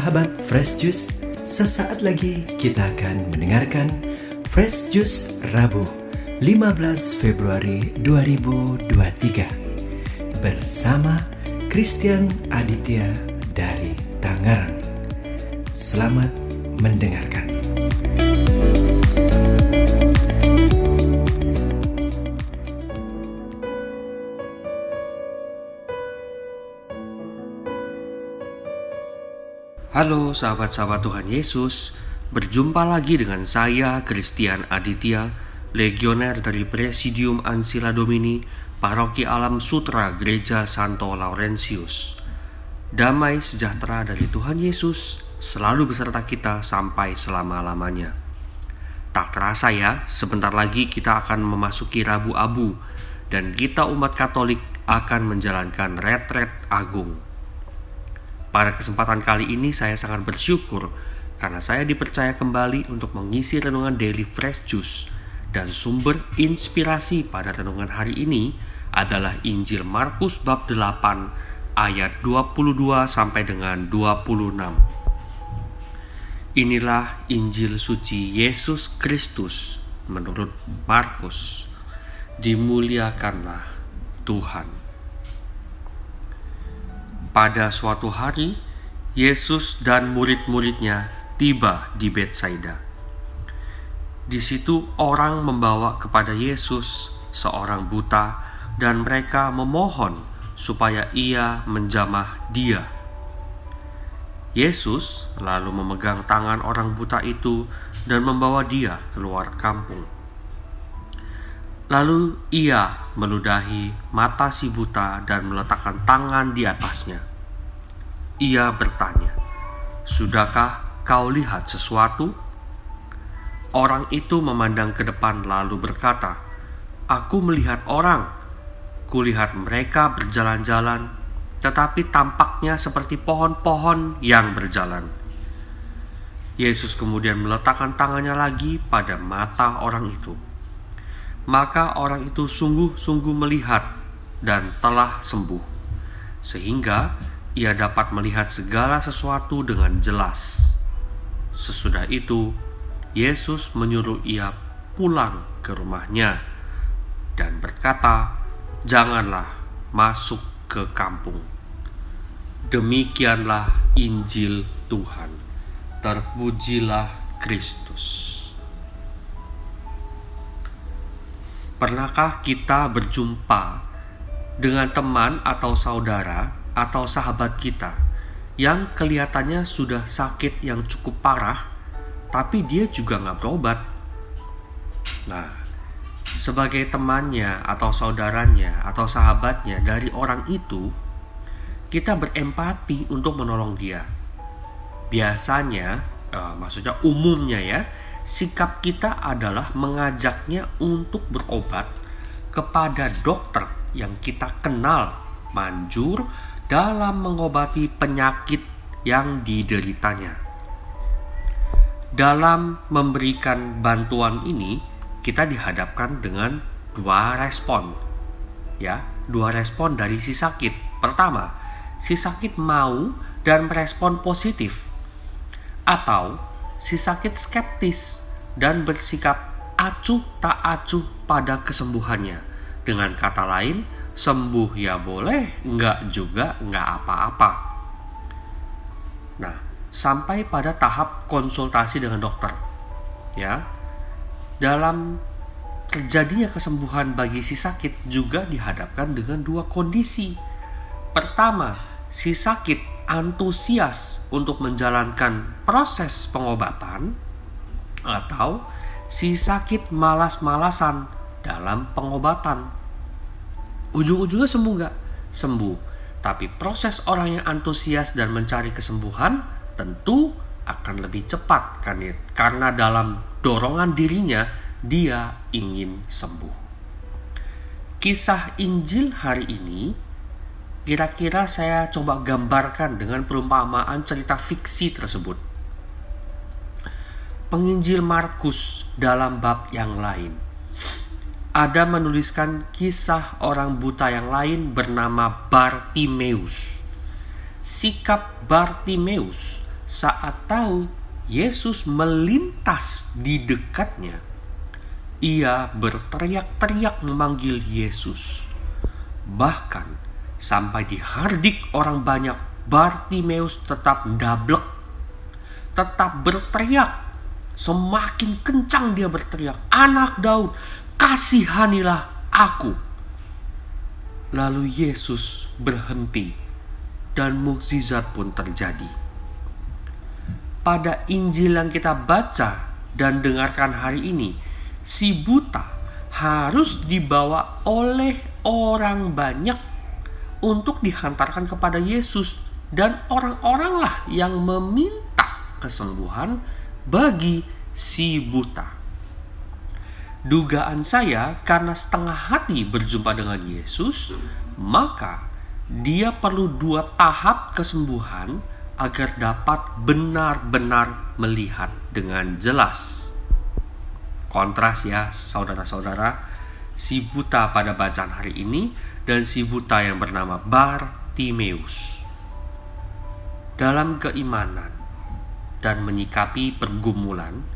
Sahabat Fresh Juice, sesaat lagi kita akan mendengarkan Fresh Juice Rabu 15 Februari 2023 bersama Christian Aditya dari Tangerang. Selamat mendengarkan. Halo sahabat-sahabat Tuhan Yesus, berjumpa lagi dengan saya Christian Aditya, legioner dari Presidium Ancilla Domini, Paroki Alam Sutra Gereja Santo Laurentius. Damai sejahtera dari Tuhan Yesus selalu beserta kita sampai selama-lamanya. Tak terasa ya, sebentar lagi kita akan memasuki Rabu Abu dan kita umat Katolik akan menjalankan retret agung. Pada kesempatan kali ini saya sangat bersyukur karena saya dipercaya kembali untuk mengisi renungan Daily Fresh Juice, dan sumber inspirasi pada renungan hari ini adalah Injil Markus bab 8 ayat 22 sampai dengan 26. Inilah Injil suci Yesus Kristus menurut Markus. Dimuliakanlah Tuhan. Pada suatu hari, Yesus dan murid-muridnya tiba di Betsaida. Di situ orang membawa kepada Yesus seorang buta dan mereka memohon supaya ia menjamah dia. Yesus lalu memegang tangan orang buta itu dan membawa dia keluar kampung. Lalu ia meludahi mata si buta dan meletakkan tangan di atasnya. Ia bertanya, "Sudahkah kau lihat sesuatu?" Orang itu memandang ke depan lalu berkata, "Aku melihat orang. Kulihat mereka berjalan-jalan, tetapi tampaknya seperti pohon-pohon yang berjalan." Yesus kemudian meletakkan tangannya lagi pada mata orang itu. Maka orang itu sungguh-sungguh melihat dan telah sembuh, sehingga ia dapat melihat segala sesuatu dengan jelas. Sesudah itu, Yesus menyuruh ia pulang ke rumahnya dan berkata, "Janganlah masuk ke kampung." Demikianlah Injil Tuhan. Terpujilah Kristus. Pernahkah kita berjumpa dengan teman atau saudara atau sahabat kita yang kelihatannya sudah sakit yang cukup parah, tapi dia juga nggak berobat? Nah, sebagai temannya atau saudaranya atau sahabatnya dari orang itu, kita berempati untuk menolong dia. Biasanya, maksudnya umumnya ya, sikap kita adalah mengajaknya untuk berobat kepada dokter yang kita kenal manjur dalam mengobati penyakit yang dideritanya. Dalam memberikan bantuan ini, kita dihadapkan dengan dua respon dari si sakit. Pertama, si sakit mau dan merespon positif, atau si sakit skeptis dan bersikap acuh tak acuh pada kesembuhannya. Dengan kata lain, sembuh ya boleh, enggak juga enggak apa-apa. Nah, sampai pada tahap konsultasi dengan dokter. Ya. Dalam terjadinya kesembuhan bagi si sakit juga dihadapkan dengan dua kondisi. Pertama, si sakit antusias untuk menjalankan proses pengobatan, atau si sakit malas-malasan dalam pengobatan. Ujung-ujungnya sembuh nggak? Sembuh. Tapi proses orang yang antusias dan mencari kesembuhan tentu akan lebih cepat karena dalam dorongan dirinya dia ingin sembuh. Kisah Injil hari ini kira-kira saya coba gambarkan dengan perumpamaan cerita fiksi tersebut. Penginjil Markus dalam bab yang lain ada menuliskan kisah orang buta yang lain bernama Bartimeus. Sikap Bartimeus saat tahu Yesus melintas di dekatnya, ia berteriak-teriak memanggil Yesus. Bahkan sampai dihardik orang banyak, Bartimeus tetap ndablek, tetap berteriak. Semakin kencang dia berteriak, "Anak Daud, kasihanilah aku." Lalu Yesus berhenti dan mukjizat pun terjadi. Pada Injil yang kita baca dan dengarkan hari ini, si buta harus dibawa oleh orang banyak untuk dihantarkan kepada Yesus, dan orang-oranglah yang meminta kesembuhan bagi si buta. Dugaan saya, karena setengah hati berjumpa dengan Yesus, maka dia perlu 2 tahap kesembuhan agar dapat benar-benar melihat dengan jelas. Kontras ya saudara-saudara, si buta pada bacaan hari ini dan si buta yang bernama Bartimeus. Dalam keimanan dan menyikapi pergumulan,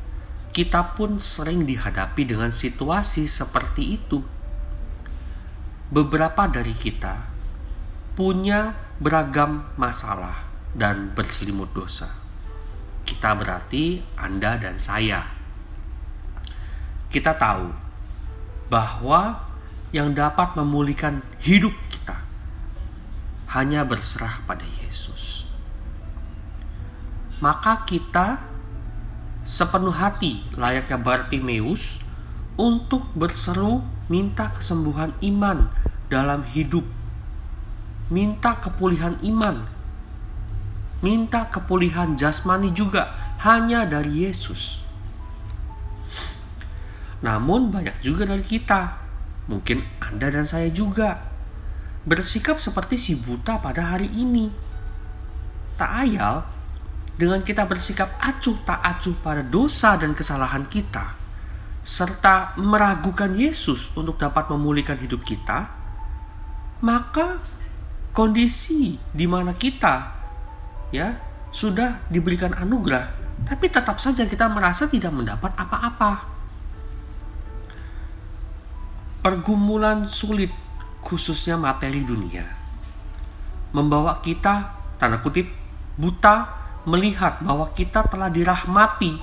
kita pun sering dihadapi dengan situasi seperti itu. Beberapa dari kita punya beragam masalah dan berselimut dosa. Kita berarti Anda dan saya. Kita tahu bahwa yang dapat memulihkan hidup kita hanya berserah pada Yesus. Maka kita sepenuh hati layaknya Bartimeus untuk berseru minta kesembuhan iman dalam hidup, minta kepulihan iman, minta kepulihan jasmani juga hanya dari Yesus. Namun banyak juga dari kita, mungkin Anda dan saya juga, bersikap seperti si buta pada hari ini. Tak ayal dengan kita bersikap acuh tak acuh pada dosa dan kesalahan kita, serta meragukan Yesus untuk dapat memulihkan hidup kita, maka kondisi di mana kita sudah diberikan anugerah, tapi tetap saja kita merasa tidak mendapat apa-apa. Pergumulan sulit, khususnya materi dunia, membawa kita, tanda kutip, buta, melihat bahwa kita telah dirahmati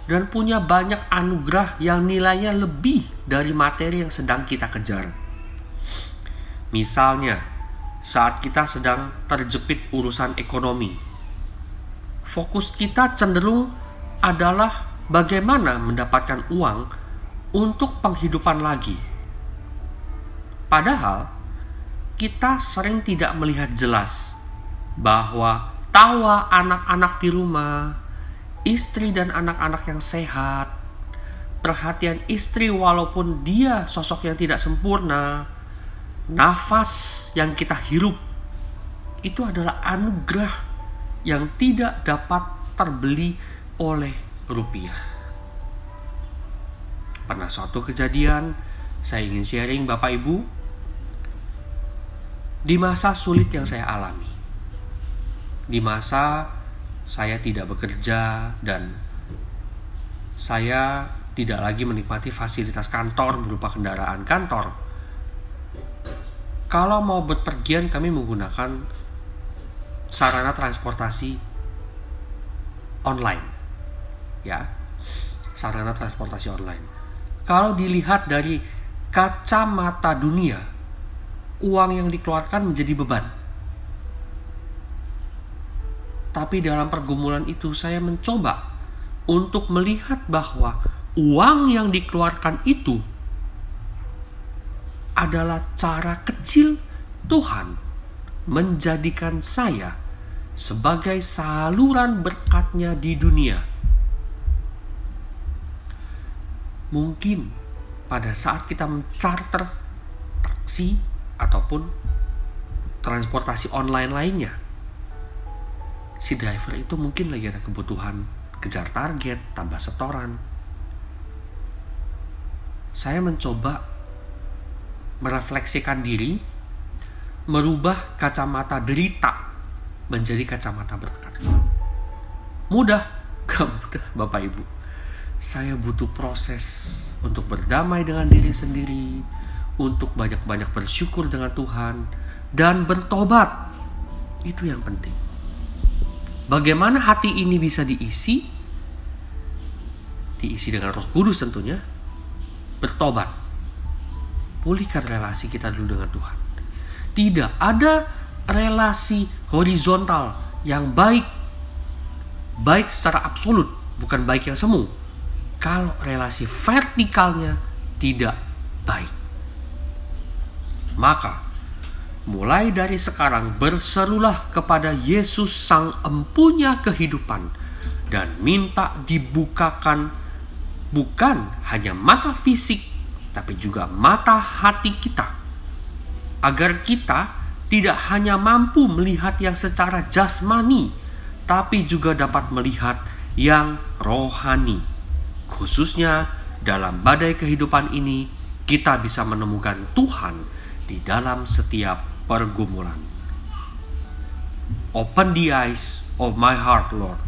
dan punya banyak anugerah yang nilainya lebih dari materi yang sedang kita kejar. Misalnya, saat kita sedang terjepit urusan ekonomi, fokus kita cenderung adalah bagaimana mendapatkan uang untuk penghidupan lagi. Padahal, kita sering tidak melihat jelas bahwa tawa anak-anak di rumah, istri dan anak-anak yang sehat, perhatian istri walaupun dia sosok yang tidak sempurna, nafas yang kita hirup, itu adalah anugerah yang tidak dapat terbeli oleh rupiah. Pernah suatu kejadian, saya ingin sharing Bapak Ibu, di masa sulit yang saya alami, di masa saya tidak bekerja dan saya tidak lagi menikmati fasilitas kantor berupa kendaraan kantor. Kalau mau berpergian, kami menggunakan sarana transportasi online. Sarana transportasi online. Kalau dilihat dari kacamata dunia, uang yang dikeluarkan menjadi beban. Tapi dalam pergumulan itu saya mencoba untuk melihat bahwa uang yang dikeluarkan itu adalah cara kecil Tuhan menjadikan saya sebagai saluran berkat-Nya di dunia. Mungkin pada saat kita mencarter taksi ataupun transportasi online lainnya, si driver itu mungkin lagi ada kebutuhan kejar target, tambah setoran. Saya mencoba merefleksikan diri, merubah kacamata derita menjadi kacamata berkat. Mudah? Gak mudah Bapak Ibu. Saya butuh proses untuk berdamai dengan diri sendiri, untuk banyak-banyak bersyukur dengan Tuhan, dan bertobat. Itu yang penting. Bagaimana hati ini bisa diisi? Diisi dengan Roh Kudus tentunya. Bertobat. Pulihkan relasi kita dulu dengan Tuhan. Tidak ada relasi horizontal yang baik secara absolut, bukan baik yang semu, kalau relasi vertikalnya tidak baik. Maka mulai dari sekarang berserulah kepada Yesus Sang Empunya kehidupan dan minta dibukakan bukan hanya mata fisik, tapi juga mata hati kita, agar kita tidak hanya mampu melihat yang secara jasmani, tapi juga dapat melihat yang rohani. Khususnya dalam badai kehidupan ini, kita bisa menemukan Tuhan di dalam setiap pergumulan. Open the eyes of my heart, Lord.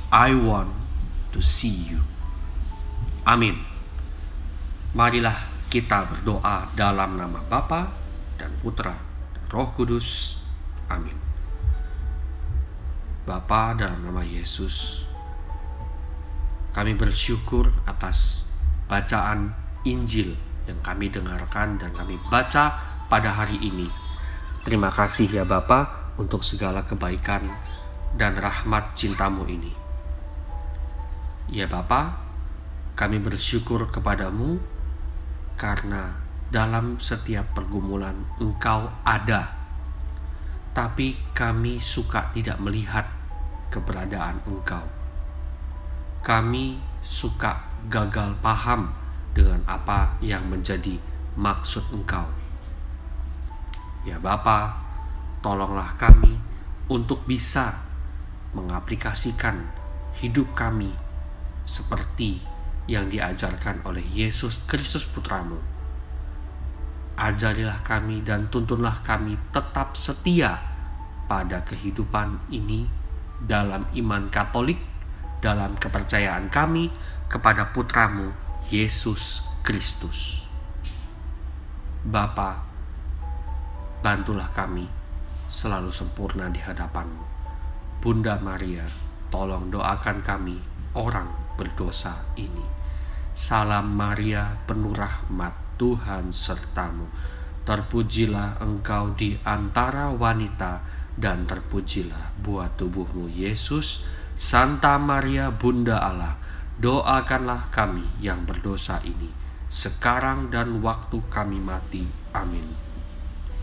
I want to see you. Amin. Marilah kita berdoa dalam nama Bapa dan Putra dan Roh Kudus. Amin. Bapa, dalam nama Yesus, kami bersyukur atas bacaan Injil yang kami dengarkan dan kami baca pada hari ini. Terima kasih ya Bapa untuk segala kebaikan dan rahmat cinta-Mu ini. Ya Bapa, kami bersyukur kepadamu karena dalam setiap pergumulan Engkau ada. Tapi kami suka tidak melihat keberadaan Engkau. Kami suka gagal paham dengan apa yang menjadi maksud Engkau. Ya Bapa, tolonglah kami untuk bisa mengaplikasikan hidup kami seperti yang diajarkan oleh Yesus Kristus Putra-Mu. Ajarilah kami dan tuntunlah kami tetap setia pada kehidupan ini dalam iman Katolik, dalam kepercayaan kami kepada Putra-Mu Yesus Kristus. Bapa, bantulah kami selalu sempurna di hadapan-Mu. Bunda Maria, tolong doakan kami orang berdosa ini. Salam Maria, penuh rahmat, Tuhan sertamu. Terpujilah engkau di antara wanita, dan terpujilah buah tubuhmu Yesus. Santa Maria, Bunda Allah, doakanlah kami yang berdosa ini, sekarang dan waktu kami mati. Amin.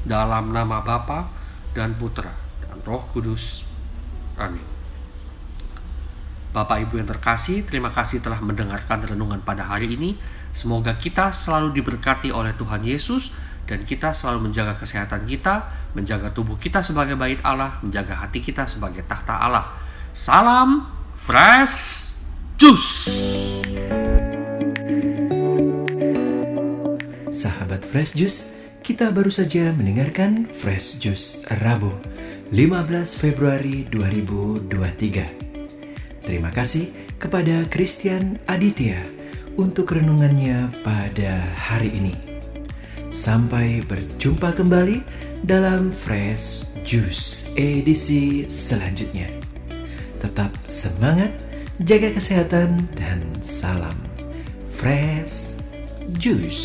Dalam nama Bapa dan Putra dan Roh Kudus. Amin. Bapak Ibu yang terkasih, terima kasih telah mendengarkan renungan pada hari ini. Semoga kita selalu diberkati oleh Tuhan Yesus, dan kita selalu menjaga kesehatan kita, menjaga tubuh kita sebagai bait Allah, menjaga hati kita sebagai takhta Allah. Salam Fresh Juice. Sahabat Fresh Juice, kita baru saja mendengarkan Fresh Juice Rabu 15 Februari 2023. Terima kasih kepada Christian Aditya untuk renungannya pada hari ini. Sampai berjumpa kembali dalam Fresh Juice edisi selanjutnya. Tetap semangat, jaga kesehatan, dan salam Fresh Juice.